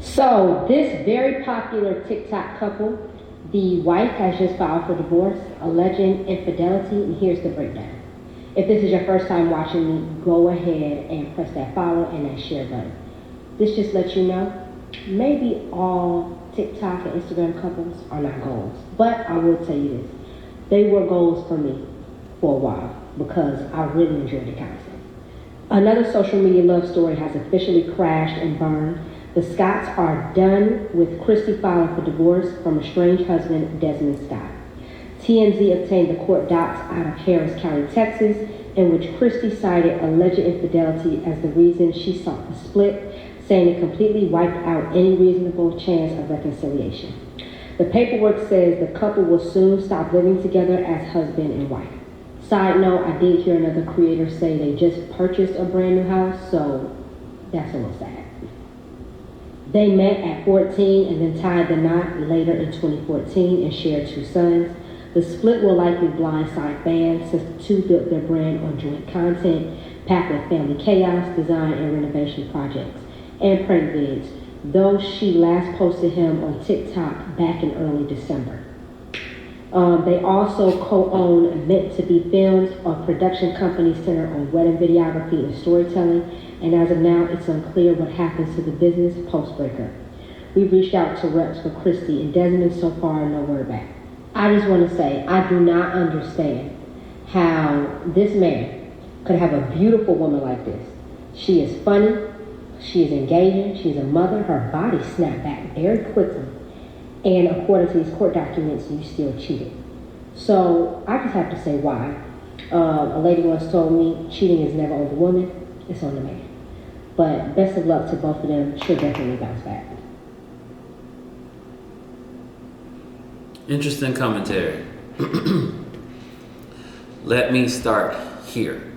So this very popular TikTok couple, the wife has just filed for divorce, alleging infidelity, and here's the breakdown. If this is your first time watching me, go ahead and press that follow and that share button. This just lets you know, maybe all TikTok and Instagram couples are not goals, but I will tell you this. They were goals for me for a while because I really enjoyed the content. Another social media love story has officially crashed and burned. The Scotts are done with Christy filing for divorce from estranged husband Desmond Scott. TMZ obtained the court docs out of Harris County, Texas, in which Christy cited alleged infidelity as the reason she sought the split, saying it completely wiped out any reasonable chance of reconciliation. The paperwork says the couple will soon stop living together as husband and wife. Side note, I did hear another creator say they just purchased a brand new house, so that's a little sad. They met at 14 and then tied the knot later in 2014 and shared 2 sons. The split will likely blindside fans since the two built their brand on joint content packed with family chaos, design, and renovation projects, and prank vids, though she last posted him on TikTok back in early December. They also co-own Meant to Be Films, a production company centered on wedding videography and storytelling, and as of now, it's unclear what happens to the business post-breakup. We've reached out to reps for Christy and Desmond, so far no word back. I just want to say, I do not understand how this man could have a beautiful woman like this. She is funny, she is engaging, she's a mother, her body snapped back very quickly, and according to these court documents, you still cheated. So I just have to say why. A lady once told me cheating is never on the woman, it's on the man. But best of luck to both of them. She'll definitely bounce back. Interesting commentary. Let me start here.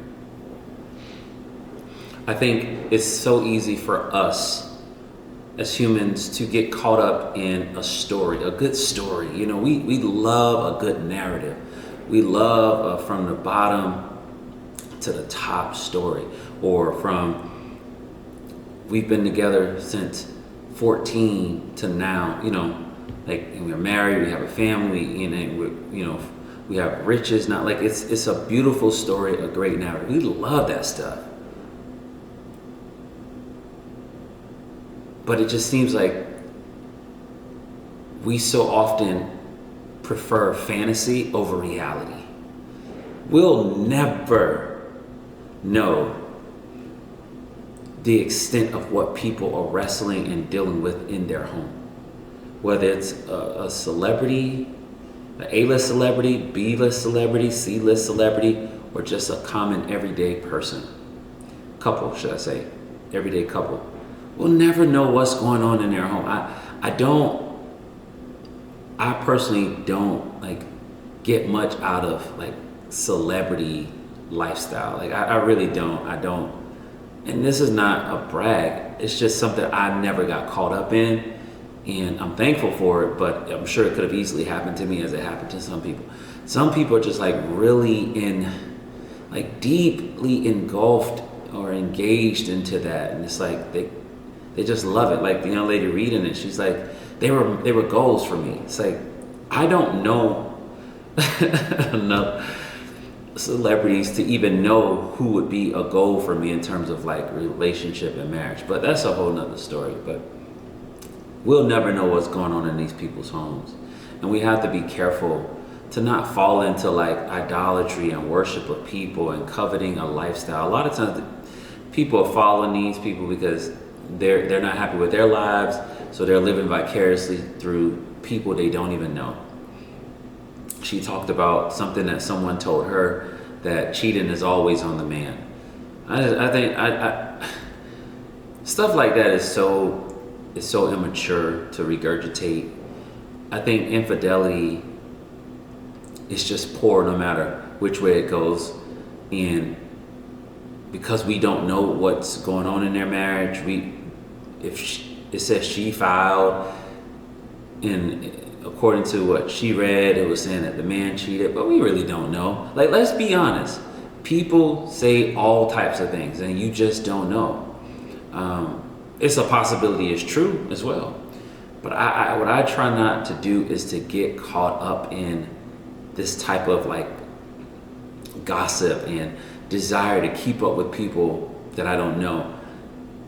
I think it's so easy for us as humans to get caught up in a story, a good story. You know, we love a good narrative. We love from the bottom to the top story, or from we've been together since 14 to now, you know, like we're married, we have a family, we have riches. Not like it's a beautiful story, a great narrative. We love that stuff. But it just seems like we so often prefer fantasy over reality. We'll never know the extent of what people are wrestling and dealing with in their home. Whether it's a celebrity, an A-list celebrity, B-list celebrity, C-list celebrity, or just a common everyday person. Couple, should I say. Everyday couple. We'll never know what's going on in their home. I personally don't like get much out of like celebrity lifestyle. Like I really don't. I don't. And this is not a brag. It's just something I never got caught up in. And I'm thankful for it, but I'm sure it could have easily happened to me as it happened to some people. Some people are just like really deeply engulfed or engaged into that. And it's like, they just love it. Like the young lady reading it, she's like, they were goals for me. It's like, I don't know enough celebrities to even know who would be a goal for me in terms of like relationship and marriage. But that's a whole nother story. But we'll never know what's going on in these people's homes. And we have to be careful to not fall into like idolatry and worship of people and coveting a lifestyle. A lot of times people are following these people because they're not happy with their lives, so they're living vicariously through people they don't even know. She talked about something that someone told her, that cheating is always on the man. I think stuff like that is so immature to regurgitate. I think infidelity is just poor no matter which way it goes. And because we don't know what's going on in their marriage, it says she filed, and according to what she read, it was saying that the man cheated, but we really don't know. Like, let's be honest. People say all types of things, and you just don't know. it's a possibility it's true as well. But what I try not to do is to get caught up in this type of like gossip and desire to keep up with people that I don't know,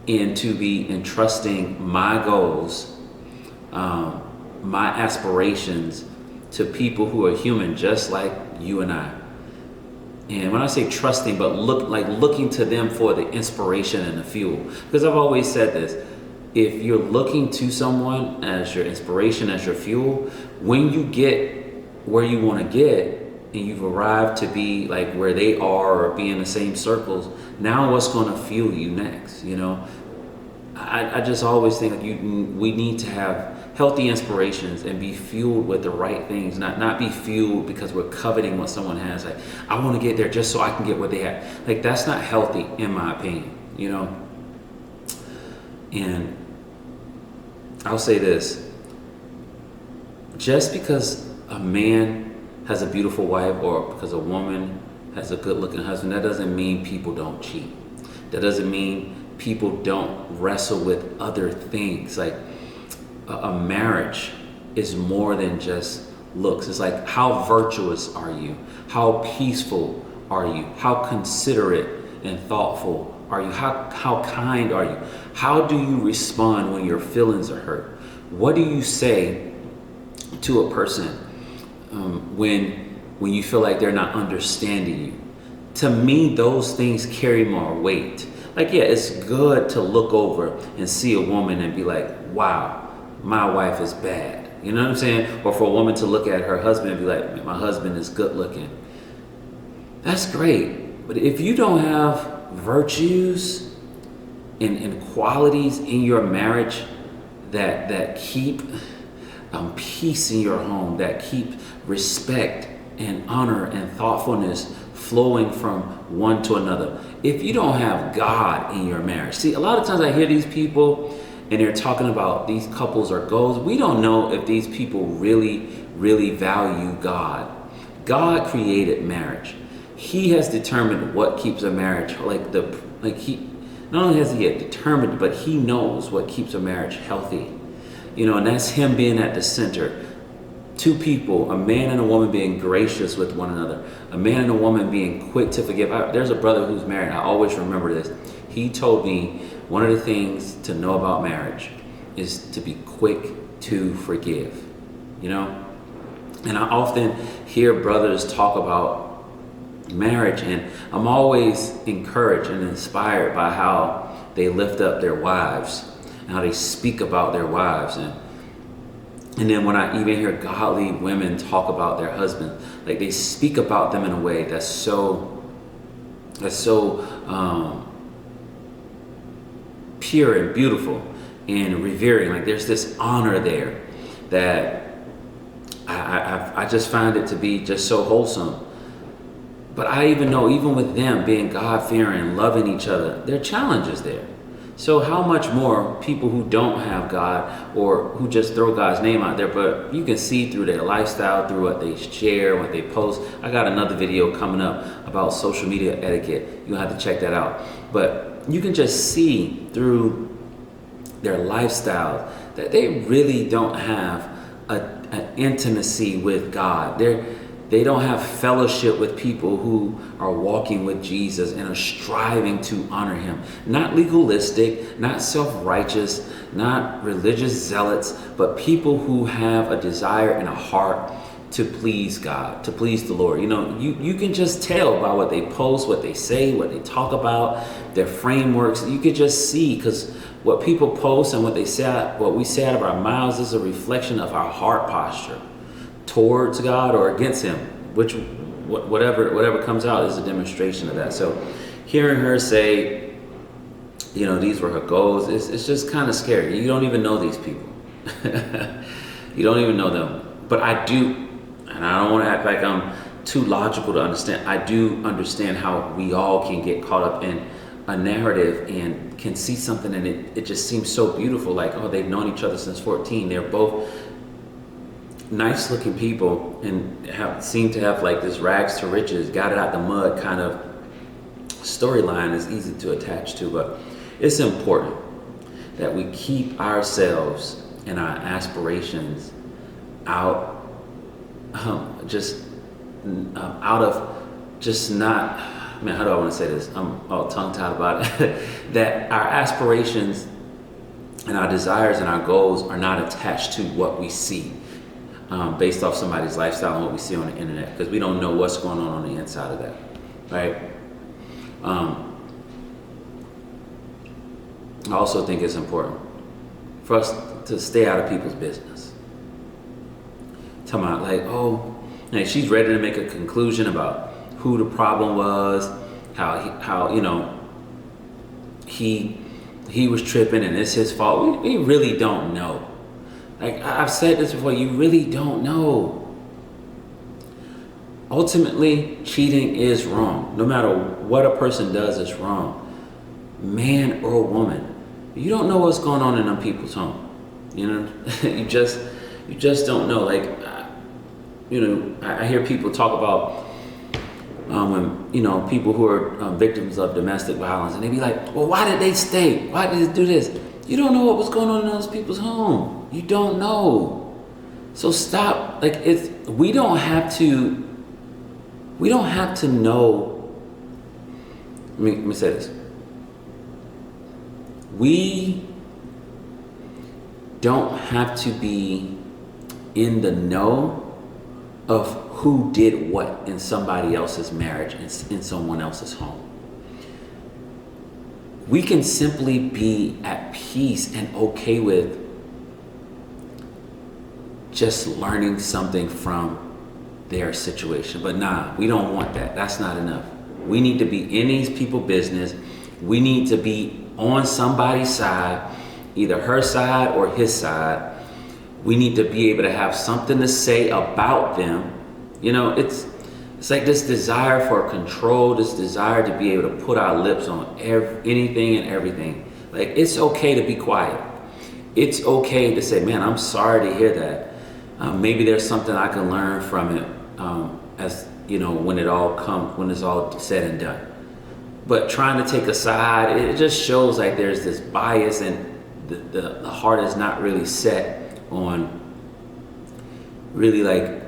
and to be entrusting my goals, my aspirations to people who are human just like you and I. And when I say trusting, but looking to them for the inspiration and the fuel. Because I've always said this, if you're looking to someone as your inspiration, as your fuel, when you get where you want to get, and you've arrived to be like where they are or be in the same circles, now what's going to fuel you next? You know, I just always think like we need to have healthy inspirations and be fueled with the right things, not be fueled because we're coveting what someone has. Like, I want to get there just so I can get what they have. Like, that's not healthy in my opinion, you know? And I'll say this, just because a man has a beautiful wife or because a woman has a good looking husband, that doesn't mean people don't cheat. That doesn't mean people don't wrestle with other things. Like a marriage is more than just looks. It's like, how virtuous are you? How peaceful are you? How considerate and thoughtful are you? How kind are you? How do you respond when your feelings are hurt? What do you say to a person when you feel like they're not understanding you? To me, those things carry more weight. Like, yeah, it's good to look over and see a woman and be like, wow, my wife is bad. You know what I'm saying? Or for a woman to look at her husband and be like, my husband is good looking. That's great. But if you don't have virtues and qualities in your marriage that keep peace in your home, that keep respect and honor and thoughtfulness flowing from one to another. If you don't have God in your marriage, see, a lot of times I hear these people and they're talking about these couples or goals. We don't know if these people really value God. God created marriage. He has determined what keeps a marriage he not only has he determined, but he knows what keeps a marriage healthy. You know, and that's him being at the center. Two people, a man and a woman being gracious with one another, a man and a woman being quick to forgive. There's a brother who's married. I always remember this. He told me one of the things to know about marriage is to be quick to forgive, you know? And I often hear brothers talk about marriage, and I'm always encouraged and inspired by how they lift up their wives and how they speak about their wives. And then when I even hear godly women talk about their husbands, like they speak about them in a way that's so pure and beautiful and revering. Like there's this honor there that I just find it to be just so wholesome. But I even know, even with them being God-fearing, loving each other, there are challenges there. So how much more people who don't have God or who just throw God's name out there, but you can see through their lifestyle, through what they share, what they post. I got another video coming up about social media etiquette. You'll have to check that out. But you can just see through their lifestyle that they really don't have an intimacy with God. They don't have fellowship with people who are walking with Jesus and are striving to honor him. Not legalistic, not self-righteous, not religious zealots, but people who have a desire and a heart to please God, to please the Lord. You know, you can just tell by what they post, what they say, what they talk about, their frameworks. You could just see, because what people post and what we say out of our mouths is a reflection of our heart posture towards God or against him, which whatever comes out is a demonstration of that. So hearing her say, you know, these were her goals, it's just kind of scary. You don't even know these people. You don't even know them. But I do, and I don't want to act like I'm too logical to understand. I do understand how we all can get caught up in a narrative and can see something and it just seems so beautiful. Like, oh, they've known each other since 14. They're both nice looking people and seem to have like this rags to riches, got it out the mud kind of storyline is easy to attach to, but it's important that we keep ourselves and our aspirations out, out of just not, man, how do I want to say this? I'm all tongue-tied about it. That our aspirations and our desires and our goals are not attached to what we see based off somebody's lifestyle and what we see on the internet, because we don't know what's going on the inside of that, right? I also think it's important for us to stay out of people's business. Talking about like, oh, like she's ready to make a conclusion about who the problem was, how you know, he was tripping and it's his fault. We really don't know. Like I've said this before, you really don't know. Ultimately, cheating is wrong. No matter what a person does, it's wrong. Man or woman, you don't know what's going on in them people's home. You know, you just don't know. Like, you know, I hear people talk about when, you know, people who are victims of domestic violence, and they be like, well, why did they stay? Why did they do this? You don't know what was going on in those people's home. You don't know. So stop. Like, we don't have to know. Let me say this. We don't have to be in the know of who did what in somebody else's marriage, in someone else's home. We can simply be at peace and okay with just learning something from their situation. But nah, we don't want that. That's not enough. We need to be in these people's business. We need to be on somebody's side, either her side or his side. We need to be able to have something to say about them. You know, it's like this desire for control, this desire to be able to put our lips on anything and everything. Like, it's okay to be quiet. It's okay to say, man, I'm sorry to hear that. Maybe there's something I can learn from it, as you know, when it's all said and done. But trying to take a side, it just shows like there's this bias, and the heart is not really set on really like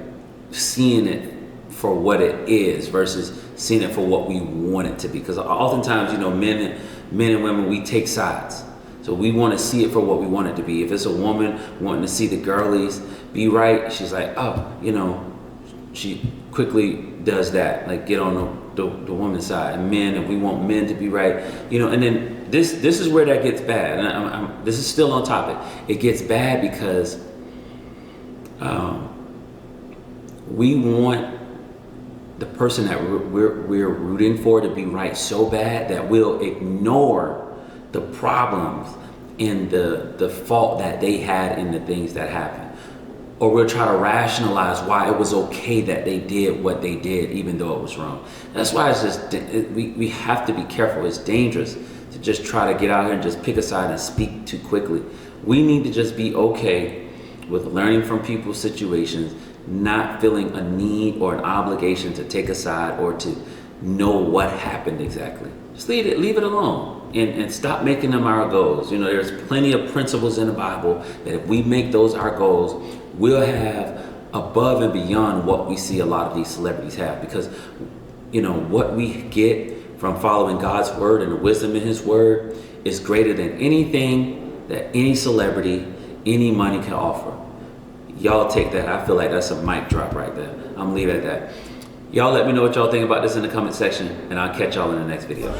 seeing it for what it is versus seeing it for what we want it to be. Because oftentimes, you know, men and women, we take sides. So we want to see it for what we want it to be. If it's a woman wanting to see the girlies be right, she's like, oh, you know, she quickly does that, like get on the woman's side. And men, if we want men to be right, you know, and then this is where that gets bad. And this is still on topic. It gets bad because we want the person that we're rooting for to be right so bad that we'll ignore the problems and the fault that they had in the things that happened. Or we'll try to rationalize why it was okay that they did what they did, even though it was wrong. That's why it's just, we have to be careful. It's dangerous to just try to get out here and just pick a side and speak too quickly. We need to just be okay with learning from people's situations, not feeling a need or an obligation to take a side or to know what happened exactly. Just leave it alone. And stop making them our goals. You know, there's plenty of principles in the Bible that if we make those our goals, we'll have above and beyond what we see a lot of these celebrities have. Because, you know, what we get from following God's word and the wisdom in his word is greater than anything that any celebrity, any money can offer. Y'all take that. I feel like that's a mic drop right there. I'm gonna leave it at that. Y'all let me know what y'all think about this in the comment section, and I'll catch y'all in the next video.